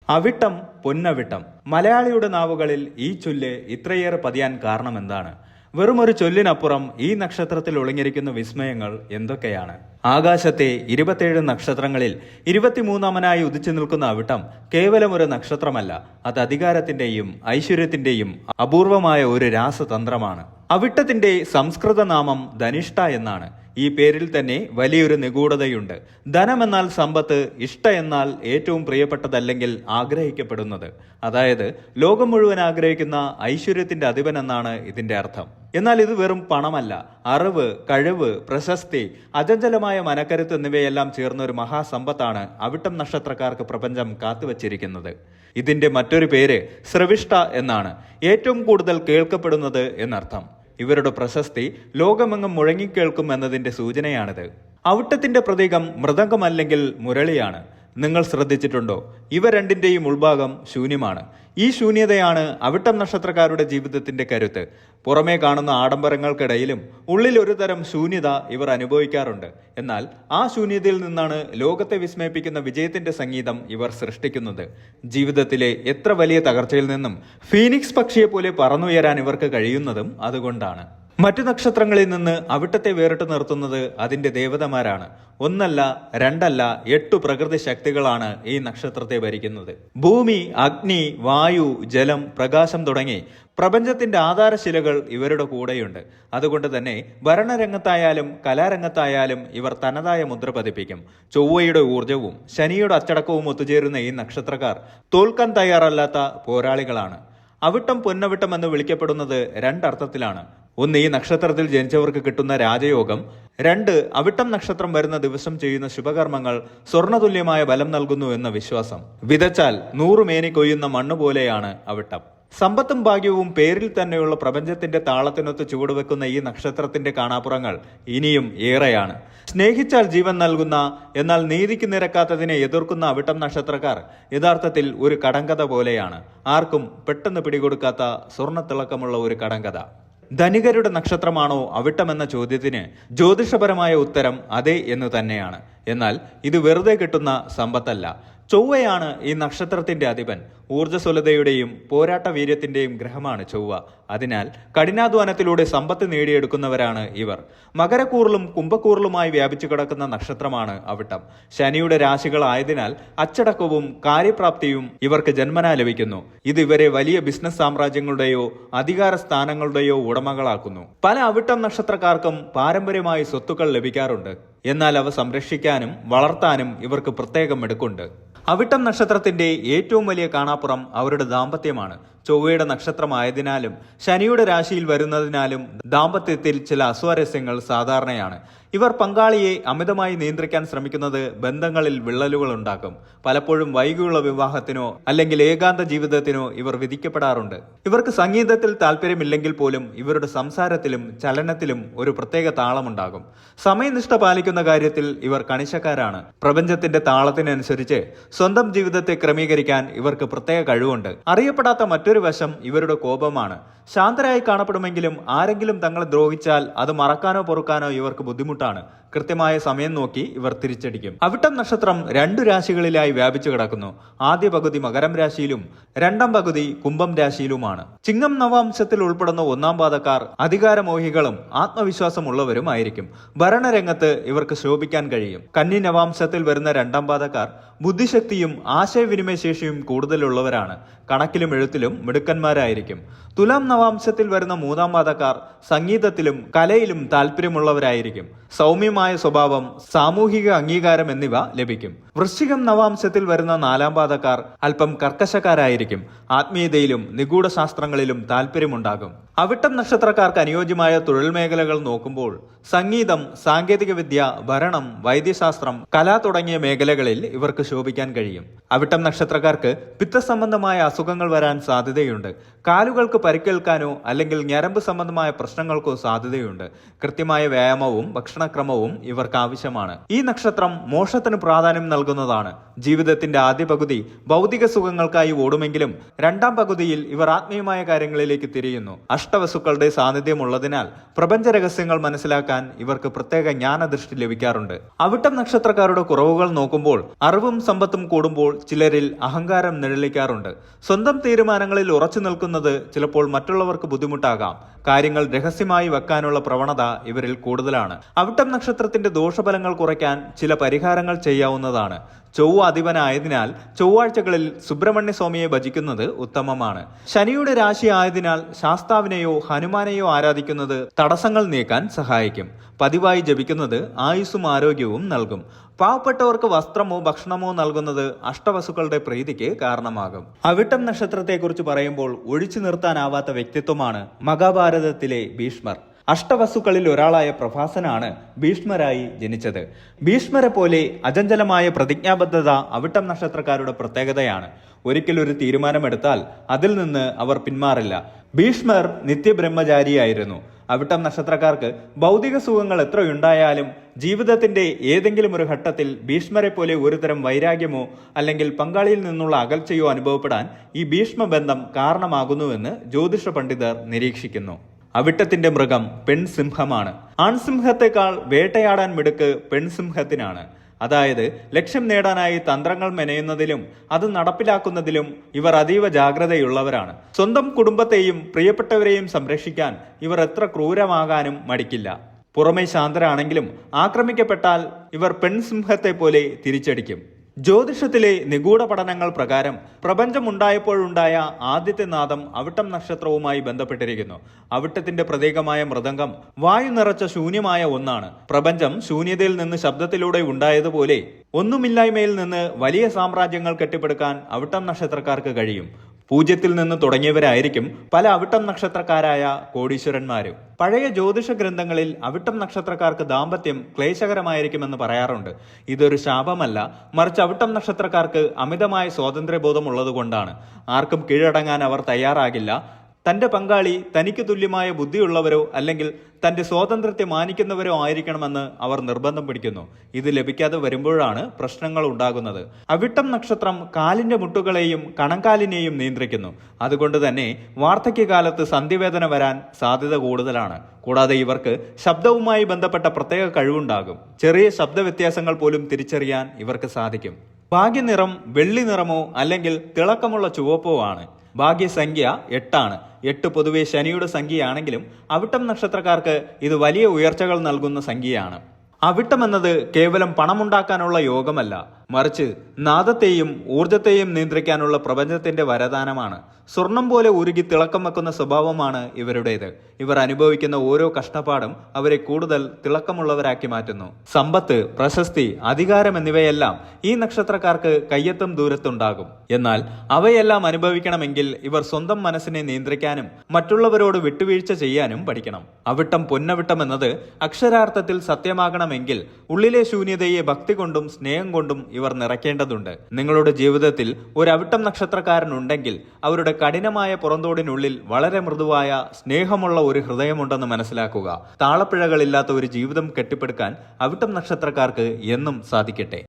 അവിട്ടം പൊന്നവിട്ടം. മലയാളിയുടെ നാവുകളിൽ ഈ ചൊല്ല് ഇത്രയേറെ പതിയാൻ കാരണമെന്താണ്? വെറുമൊരു ചൊല്ലിനപ്പുറം ഈ നക്ഷത്രത്തിൽ ഒളിഞ്ഞിരിക്കുന്ന വിസ്മയങ്ങൾ എന്തൊക്കെയാണ്? ആകാശത്തെ 27 നക്ഷത്രങ്ങളിൽ 23ാമനായി ഉദിച്ചു നിൽക്കുന്ന അവിട്ടം കേവലം ഒരു നക്ഷത്രമല്ല, അത് അധികാരത്തിന്റെയും ഐശ്വര്യത്തിന്റെയും അപൂർവമായ ഒരു രാസതന്ത്രമാണ്. അവിട്ടത്തിന്റെ സംസ്കൃത നാമം ധനിഷ്ഠ എന്നാണ്. ഈ പേരിൽ തന്നെ വലിയൊരു നിഗൂഢതയുണ്ട്. ധനമെന്നാൽ സമ്പത്ത്, ഇഷ്ട എന്നാൽ ഏറ്റവും പ്രിയപ്പെട്ടതല്ലെങ്കിൽ ആഗ്രഹിക്കപ്പെടുന്നത്. അതായത് ലോകം മുഴുവൻ ആഗ്രഹിക്കുന്ന ഐശ്വര്യത്തിന്റെ അധിപൻ എന്നാണ് ഇതിന്റെ അർത്ഥം. എന്നാൽ ഇത് വെറും പണമല്ല. അറിവ്, കഴിവ്, പ്രശസ്തി, അചഞ്ചലമായ മനക്കരുത്ത് എന്നിവയെല്ലാം ചേർന്ന ഒരു മഹാസമ്പത്താണ് അവിട്ടം നക്ഷത്രക്കാർക്ക് പ്രപഞ്ചം കാത്തുവച്ചിരിക്കുന്നത്. ഇതിന്റെ മറ്റൊരു പേര് ശ്രവിഷ്ഠ എന്നാണ്. ഏറ്റവും കൂടുതൽ കേൾക്കപ്പെടുന്നത് എന്നർത്ഥം. ഇവരുടെ പ്രശസ്തി ലോകമെങ്ങും മുഴങ്ങിക്കേൾക്കും എന്നതിന്റെ സൂചനയാണിത്. അവിട്ടത്തിന്റെ പ്രതീകം മൃദംഗമല്ലെങ്കിൽ മുരളിയാണ്. നിങ്ങൾ ശ്രദ്ധിച്ചിട്ടുണ്ടോ? ഇവ രണ്ടിന്റെയും ഉൾഭാഗം ശൂന്യമാണ്. ഈ ശൂന്യതയാണ് അവിട്ടം നക്ഷത്രക്കാരുടെ ജീവിതത്തിന്റെ കരുത്ത്. പുറമേ കാണുന്ന ആഡംബരങ്ങൾക്കിടയിലും ഉള്ളിൽ ഒരു തരം ശൂന്യത ഇവർ അനുഭവിക്കാറുണ്ട്. എന്നാൽ ആ ശൂന്യതയിൽ നിന്നാണ് ലോകത്തെ വിസ്മയിപ്പിക്കുന്ന വിജയത്തിന്റെ സംഗീതം ഇവർ സൃഷ്ടിക്കുന്നത്. ജീവിതത്തിലെ എത്ര വലിയ തകർച്ചയിൽ നിന്നും ഫീനിക്സ് പക്ഷിയെ പോലെ പറന്നുയരാൻ ഇവർക്ക് കഴിയുന്നതും അതുകൊണ്ടാണ്. മറ്റു നക്ഷത്രങ്ങളിൽ നിന്ന് അവിട്ടത്തെ വേറിട്ട് നിർത്തുന്നത് അതിന്റെ ദേവതമാരാണ്. ഒന്നല്ല, രണ്ടല്ല, 8 പ്രകൃതി ശക്തികളാണ് ഈ നക്ഷത്രത്തെ ഭരിക്കുന്നത്. ഭൂമി, അഗ്നി, വായു, ജലം, പ്രകാശം തുടങ്ങി പ്രപഞ്ചത്തിന്റെ ആധാരശിലകൾ ഇവരുടെ കൂടെയുണ്ട്. അതുകൊണ്ട് തന്നെ ഭരണരംഗത്തായാലും കലാരംഗത്തായാലും ഇവർ തനതായ മുദ്ര പതിപ്പിക്കും. ചൊവ്വയുടെ ഊർജവും ശനിയുടെ അച്ചടക്കവും ഒത്തുചേരുന്ന ഈ നക്ഷത്രക്കാർ തോൽക്കാൻ തയ്യാറല്ലാത്ത പോരാളികളാണ്. അവിട്ടം പൊന്നവിട്ടം എന്ന് വിളിക്കപ്പെടുന്നത് രണ്ടർത്ഥത്തിലാണ്. ഒന്ന്, ഈ നക്ഷത്രത്തിൽ ജനിച്ചവർക്ക് കിട്ടുന്ന രാജയോഗം. 2, അവിട്ടം നക്ഷത്രം വരുന്ന ദിവസം ചെയ്യുന്ന ശുഭകർമ്മങ്ങൾ സ്വർണ്ണതുല്യമായ ബലം നൽകുന്നു എന്ന വിശ്വാസം. വിതച്ചാൽ 100 മേനി കൊയ്യുന്ന മണ്ണ് പോലെയാണ് അവിട്ടം. സമ്പത്തും ഭാഗ്യവും പേരിൽ തന്നെയുള്ള പ്രപഞ്ചത്തിന്റെ താളത്തിനൊത്ത് ചുവടുവെക്കുന്ന ഈ നക്ഷത്രത്തിന്റെ കാണാപ്പുറങ്ങൾ ഇനിയും ഏറെയാണ്. സ്നേഹിച്ചാൽ ജീവൻ നൽകുന്ന, എന്നാൽ നീതിക്ക് നിരക്കാത്തതിനെ എതിർക്കുന്ന അവിട്ടം നക്ഷത്രക്കാർ യഥാർത്ഥത്തിൽ ഒരു കടങ്കഥ പോലെയാണ്. ആർക്കും പെട്ടെന്ന് പിടികൊടുക്കാത്ത സ്വർണ്ണത്തിളക്കമുള്ള ഒരു കടങ്കഥ. ധനികരുടെ നക്ഷത്രമാണോ അവിട്ടം എന്ന ചോദ്യത്തിന് ജ്യോതിഷപരമായ ഉത്തരം അതെ എന്ന് തന്നെയാണ്. എന്നാൽ ഇത് വെറുതെ കിട്ടുന്ന സമ്പത്തല്ല. ചൊവ്വയാണ് ഈ നക്ഷത്രത്തിന്റെ അധിപൻ. ഊർജ്ജസ്വലതയുടെയും പോരാട്ട വീര്യത്തിന്റെയും ഗ്രഹമാണ് ചൊവ്വ. അതിനാൽ കഠിനാധ്വാനത്തിലൂടെ സമ്പത്ത് നേടിയെടുക്കുന്നവരാണ് ഇവർ. മകരക്കൂറിലും കുംഭക്കൂറിലുമായി വ്യാപിച്ചു കിടക്കുന്ന നക്ഷത്രമാണ് അവിട്ടം. ശനിയുടെ രാശികളായതിനാൽ അച്ചടക്കവും കാര്യപ്രാപ്തിയും ഇവർക്ക് ജന്മനാ ലഭിക്കുന്നു. ഇത് ഇവരെ വലിയ ബിസിനസ് സാമ്രാജ്യങ്ങളുടെയോ അധികാര സ്ഥാനങ്ങളുടെയോ ഉടമകളാക്കുന്നു. പല അവിട്ടം നക്ഷത്രക്കാർക്കും പാരമ്പര്യമായി സ്വത്തുക്കൾ ലഭിക്കാറുണ്ട്. എന്നാൽ അവ സംരക്ഷിക്കാനും വളർത്താനും ഇവർക്ക് പ്രത്യേകം മിടുക്കുണ്ട്. അവിട്ടം നക്ഷത്രത്തിന്റെ ഏറ്റവും വലിയ കാണാപ്പുറം അവരുടെ ദാമ്പത്യമാണ്. ചൊവ്വയുടെ നക്ഷത്രമായതിനാലും ശനിയുടെ രാശിയിൽ വരുന്നതിനാലും ദാമ്പത്യത്തിൽ ചില അസ്വാരസ്യങ്ങൾ സാധാരണയാണ്. ഇവർ പങ്കാളിയെ അമിതമായി നിയന്ത്രിക്കാൻ ശ്രമിക്കുന്നത് ബന്ധങ്ങളിൽ വിള്ളലുകൾ ഉണ്ടാക്കും. പലപ്പോഴും വൈകിയുള്ള വിവാഹത്തിനോ അല്ലെങ്കിൽ ഏകാന്ത ജീവിതത്തിനോ ഇവർ വിധിക്കപ്പെടാറുണ്ട്. ഇവർക്ക് സംഗീതത്തിൽ താല്പര്യമില്ലെങ്കിൽ പോലും ഇവരുടെ സംസാരത്തിലും ചലനത്തിലും ഒരു പ്രത്യേക താളമുണ്ടാകും. സമയനിഷ്ഠ പാലിക്കുന്ന കാര്യത്തിൽ ഇവർ കണിശക്കാരാണ്. പ്രപഞ്ചത്തിന്റെ താളത്തിനനുസരിച്ച് സ്വന്തം ജീവിതത്തെ ക്രമീകരിക്കാൻ ഇവർക്ക് പ്രത്യേക കഴിവുണ്ട്. അറിയപ്പെടാത്ത മറ്റൊരു വശം ഇവരുടെ കോപമാണ്. ശാന്തരായി കാണപ്പെടുമെങ്കിലും ആരെങ്കിലും തങ്ങളെ ദ്രോഹിച്ചാൽ അത് മറക്കാനോ പൊറുക്കാനോ ഇവർക്ക് ബുദ്ധിമുട്ടാണ്. കൃത്യമായ സമയം നോക്കി ഇവർ തിരിച്ചടിക്കും. അവിട്ടം നക്ഷത്രം 2 രാശികളിലായി വ്യാപിച്ചു കിടക്കുന്നു. ആദ്യ പകുതി മകരം രാശിയിലും 2ാം പകുതി കുംഭം രാശിയിലുമാണ്. ചിങ്ങം നവാംശത്തിൽ ഉൾപ്പെടുന്ന 1ാം പാദക്കാർ അധികാരമോഹികളും ആത്മവിശ്വാസമുള്ളവരുമായിരിക്കും. ഭരണരംഗത്ത് ഇവർക്ക് ശോഭിക്കാൻ കഴിയും. കന്നി നവാംശത്തിൽ വരുന്ന 2ാം പാദക്കാർ ബുദ്ധിശക്തിയും ആശയവിനിമയ ശേഷിയും കൂടുതലുള്ളവരാണ്. കണക്കിലും എഴുത്തിലും മിടുക്കന്മാരായിരിക്കും. തുലാം നവാംശത്തിൽ വരുന്ന 3ാം പാദക്കാർ സംഗീതത്തിലും കലയിലും താല്പര്യമുള്ളവരായിരിക്കും. സൗമ്യമായ സ്വഭാവം, സാമൂഹിക അംഗീകാരം എന്നിവ ലഭിക്കും. വൃശ്ചികം നവാംശത്തിൽ വരുന്ന 4ാം പാദക്കാർ അല്പം കർക്കശക്കാരായിരിക്കും. ആത്മീയതയിലും നിഗൂഢ ശാസ്ത്രങ്ങളിലും താല്പര്യമുണ്ടാകും. അവിട്ടം നക്ഷത്രക്കാർക്ക് അനുയോജ്യമായ തൊഴിൽ മേഖലകൾ നോക്കുമ്പോൾ സംഗീതം, സാങ്കേതിക വിദ്യ, ഭരണം, വൈദ്യശാസ്ത്രം, കല തുടങ്ങിയ മേഖലകളിൽ ഇവർക്ക് ശോഭിക്കാൻ കഴിയും. അവിട്ടം നക്ഷത്രക്കാർക്ക് പിത്തസംബന്ധമായ അസുഖങ്ങൾ വരാൻ സാധ്യതയുണ്ട്. കാലുകൾക്ക് പരിക്കേൽക്കാനോ അല്ലെങ്കിൽ ഞരമ്പ് സംബന്ധമായ പ്രശ്നങ്ങൾക്കോ സാധ്യതയുണ്ട്. കൃത്യമായ വ്യായാമവും ഭക്ഷണക്രമവും ഇവർക്ക് ആവശ്യമാണ്. ഈ നക്ഷത്രം മോക്ഷത്തിന് പ്രാധാന്യം നൽകുന്നതാണ്. ജീവിതത്തിന്റെ ആദ്യ പകുതി ഭൗതിക സുഖങ്ങൾക്കായി ഓടുമെങ്കിലും 2ാം പകുതിയിൽ ഇവർ ആത്മീയമായ കാര്യങ്ങളിലേക്ക് തിരിയുന്നു. അഷ്ടവസ്തുക്കളുടെ സാന്നിധ്യമുള്ളതിനാൽ പ്രപഞ്ച രഹസ്യങ്ങൾ മനസ്സിലാക്കാൻ ഇവർക്ക് പ്രത്യേക ജ്ഞാനദൃഷ്ടി ലഭിക്കാറുണ്ട്. അവിട്ടം നക്ഷത്രക്കാരുടെ കുറവുകൾ നോക്കുമ്പോൾ അറിവും അറിവും സമ്പത്തും കൂടുമ്പോൾ ചിലരിൽ അഹങ്കാരം നിഴലിക്കാറുണ്ട്. സ്വന്തം തീരുമാനങ്ങളിൽ ഉറച്ചു നിൽക്കുന്നത് ചിലപ്പോൾ മറ്റുള്ളവർക്ക് ബുദ്ധിമുട്ടാകാം. കാര്യങ്ങൾ രഹസ്യമായി വെക്കാനുള്ള പ്രവണത ഇവരിൽ കൂടുതലാണ്. അവിട്ടം നക്ഷത്രത്തിന്റെ ദോഷഫലങ്ങൾ കുറയ്ക്കാൻ ചില പരിഹാരങ്ങൾ ചെയ്യാവുന്നതാണ്. ചൊവ്വ അധിപനായതിനാൽ ചൊവ്വാഴ്ചകളിൽ സുബ്രഹ്മണ്യ സ്വാമിയെ ഭജിക്കുന്നത് ഉത്തമമാണ്. ശനിയുടെ രാശി ആയതിനാൽ ശാസ്താവിനെയോ ഹനുമാനെയോ ആരാധിക്കുന്നത് തടസ്സങ്ങൾ നീക്കാൻ സഹായിക്കും. പതിവായി ജപിക്കുന്നത് ആയുസ്സും ആരോഗ്യവും നൽകും. പാവപ്പെട്ടവർക്ക് വസ്ത്രമോ ഭക്ഷണമോ നൽകുന്നത് അഷ്ടവസുക്കളുടെ പ്രീതിക്ക് കാരണമാകും. അവിട്ടം നക്ഷത്രത്തെക്കുറിച്ച് പറയുമ്പോൾ ഒഴിച്ചു നിർത്താനാവാത്ത വ്യക്തിത്വമാണ് മഹാഭാരതത്തിലെ ഭീഷ്മർ. അഷ്ടവസുക്കളിൽ ഒരാളായ പ്രഭാസനാണ് ഭീഷ്മരായി ജനിച്ചത്. ഭീഷ്മരെ പോലെ അചഞ്ചലമായ പ്രതിജ്ഞാബദ്ധത അവിട്ടം നക്ഷത്രക്കാരുടെ പ്രത്യേകതയാണ്. ഒരിക്കൽ ഒരു തീരുമാനമെടുത്താൽ അതിൽ നിന്ന് അവർ പിന്മാറില്ല. ഭീഷ്മർ നിത്യബ്രഹ്മചാരിയായിരുന്നു. അവിട്ടം നക്ഷത്രക്കാർക്ക് ഭൗതിക സുഖങ്ങൾ എത്രയുണ്ടായാലും ജീവിതത്തിന്റെ ഏതെങ്കിലും ഒരു ഘട്ടത്തിൽ ഭീഷ്മരെ പോലെ ഒരുതരം വൈരാഗ്യമോ അല്ലെങ്കിൽ പങ്കാളിയിൽ നിന്നുള്ള അകൽച്ചയോ അനുഭവപ്പെടാൻ ഈ ഭീഷ്മബന്ധം കാരണമാകുന്നുവെന്ന് ജ്യോതിഷ പണ്ഡിതർ നിരീക്ഷിക്കുന്നു. അവിട്ടത്തിന്റെ മൃഗം പെൺസിംഹമാണ്. ആൺസിംഹത്തെക്കാൾ വേട്ടയാടാൻ മിടുക്ക് പെൺസിംഹത്തിനാണ്. അതായത് ലക്ഷ്യം നേടാനായി തന്ത്രങ്ങൾ മെനയുന്നതിലും അത് നടപ്പിലാക്കുന്നതിലും ഇവർ അതീവ ജാഗ്രതയുള്ളവരാണ്. സ്വന്തം കുടുംബത്തെയും പ്രിയപ്പെട്ടവരെയും സംരക്ഷിക്കാൻ ഇവർ എത്ര ക്രൂരമാകാനും മടിക്കില്ല. പുറമെ ശാന്തരാണെങ്കിലും ആക്രമിക്കപ്പെട്ടാൽ ഇവർ പെൺസിംഹത്തെ പോലെ തിരിച്ചടിക്കും. ജ്യോതിഷത്തിലെ നിഗൂഢ പഠനങ്ങൾ പ്രകാരം പ്രപഞ്ചമുണ്ടായപ്പോഴുണ്ടായ ആദ്യത്തെ നാദം അവിട്ടം നക്ഷത്രവുമായി ബന്ധപ്പെട്ടിരിക്കുന്നു. അവിട്ടത്തിന്റെ പ്രതീകമായ മൃദംഗം വായു നിറച്ച ശൂന്യമായ ഒന്നാണ്. പ്രപഞ്ചം ശൂന്യതയിൽ നിന്ന് ശബ്ദത്തിലൂടെ ഉണ്ടായതുപോലെ ഒന്നുമില്ലായ്മയിൽ നിന്ന് വലിയ സാമ്രാജ്യങ്ങൾ കെട്ടിപ്പടുക്കാൻ അവിട്ടം നക്ഷത്രക്കാർക്ക് കഴിയും. പൂജ്യത്തിൽ നിന്ന് തുടങ്ങിയവരായിരിക്കും പല അവിട്ടം നക്ഷത്രക്കാരായ കോടീശ്വരന്മാരും. പഴയ ജ്യോതിഷ ഗ്രന്ഥങ്ങളിൽ അവിട്ടം നക്ഷത്രക്കാർക്ക് ദാമ്പത്യം ക്ലേശകരമായിരിക്കുമെന്ന് പറയാറുണ്ട്. ഇതൊരു ശാപമല്ല, മറിച്ച് അവിട്ടം നക്ഷത്രക്കാർക്ക് അമിതമായ സ്വാതന്ത്ര്യബോധം ഉള്ളതുകൊണ്ടാണ്. ആർക്കും കീഴടങ്ങാൻ അവർ തയ്യാറാകില്ല. തന്റെ പങ്കാളി തനിക്ക് തുല്യമായ ബുദ്ധിയുള്ളവരോ അല്ലെങ്കിൽ തന്റെ സ്വാതന്ത്ര്യത്തെ മാനിക്കുന്നവരോ ആയിരിക്കണമെന്ന് അവർ നിർബന്ധം പിടിക്കുന്നു. ഇത് ലഭിക്കാതെ വരുമ്പോഴാണ് പ്രശ്നങ്ങൾ ഉണ്ടാകുന്നത്. അവിട്ടം നക്ഷത്രം കാലിന്റെ മുട്ടുകളെയും കണങ്കാലിനെയും നിയന്ത്രിക്കുന്നു. അതുകൊണ്ട് തന്നെ വാർദ്ധക്യകാലത്ത് സന്ധിവേദന വരാൻ സാധ്യത കൂടുതലാണ്. കൂടാതെ ഇവർക്ക് ശബ്ദവുമായി ബന്ധപ്പെട്ട പ്രത്യേക കഴിവുണ്ടാകും. ചെറിയ ശബ്ദ വ്യത്യാസങ്ങൾ പോലും തിരിച്ചറിയാൻ ഇവർക്ക് സാധിക്കും. ഭാഗ്യനിറം വെള്ളി നിറമോ അല്ലെങ്കിൽ തിളക്കമുള്ള ചുവപ്പോ ആണ്. ഭാഗ്യസംഖ്യ 8 ആണ്. 8 പൊതുവെ ശനിയുടെ സംഖ്യയാണെങ്കിലും അവിട്ടം നക്ഷത്രക്കാർക്ക് ഇത് വലിയ ഉയർച്ചകൾ നൽകുന്ന സംഖ്യയാണ്. അവിട്ടം എന്നത് കേവലം പണമുണ്ടാക്കാനുള്ള യോഗമല്ല, മറിച്ച് നാദത്തെയും ഊർജത്തെയും നിയന്ത്രിക്കാനുള്ള പ്രപഞ്ചത്തിന്റെ വരദാനമാണ്. സ്വർണം പോലെ ഉരുകി തിളക്കം വെക്കുന്ന സ്വഭാവമാണ് ഇവരുടേത്. ഇവർ അനുഭവിക്കുന്ന ഓരോ കഷ്ടപ്പാടും അവരെ കൂടുതൽ തിളക്കമുള്ളവരാക്കി മാറ്റുന്നു. സമ്പത്ത്, പ്രശസ്തി, അധികാരം എന്നിവയെല്ലാം ഈ നക്ഷത്രക്കാർക്ക് കയ്യെത്തും ദൂരത്തുണ്ടാകും. എന്നാൽ അവയെല്ലാം അനുഭവിക്കണമെങ്കിൽ ഇവർ സ്വന്തം മനസ്സിനെ നിയന്ത്രിക്കാനും മറ്റുള്ളവരോട് വിട്ടുവീഴ്ച ചെയ്യാനും പഠിക്കണം. അവിട്ടം പൊന്നവിട്ടം എന്നത് അക്ഷരാർത്ഥത്തിൽ സത്യമാകണമെങ്കിൽ ഉള്ളിലെ ശൂന്യതയെ ഭക്തി കൊണ്ടും സ്നേഹം കൊണ്ടും ഇവർ നിറയ്ക്കേണ്ടതുണ്ട്. നിങ്ങളുടെ ജീവിതത്തിൽ ഒരു അവിട്ടം നക്ഷത്രക്കാരനുണ്ടെങ്കിൽ അവരുടെ കഠിനമായ പുറന്തോടിനുള്ളിൽ വളരെ മൃദുവായ സ്നേഹമുള്ള ഒരു ഹൃദയമുണ്ടെന്ന് മനസ്സിലാക്കുക. താളപ്പിഴകളില്ലാത്ത ഒരു ജീവിതം കെട്ടിപ്പടുക്കാൻ അവിട്ടം നക്ഷത്രക്കാർക്ക് എന്നും സാധിക്കട്ടെ.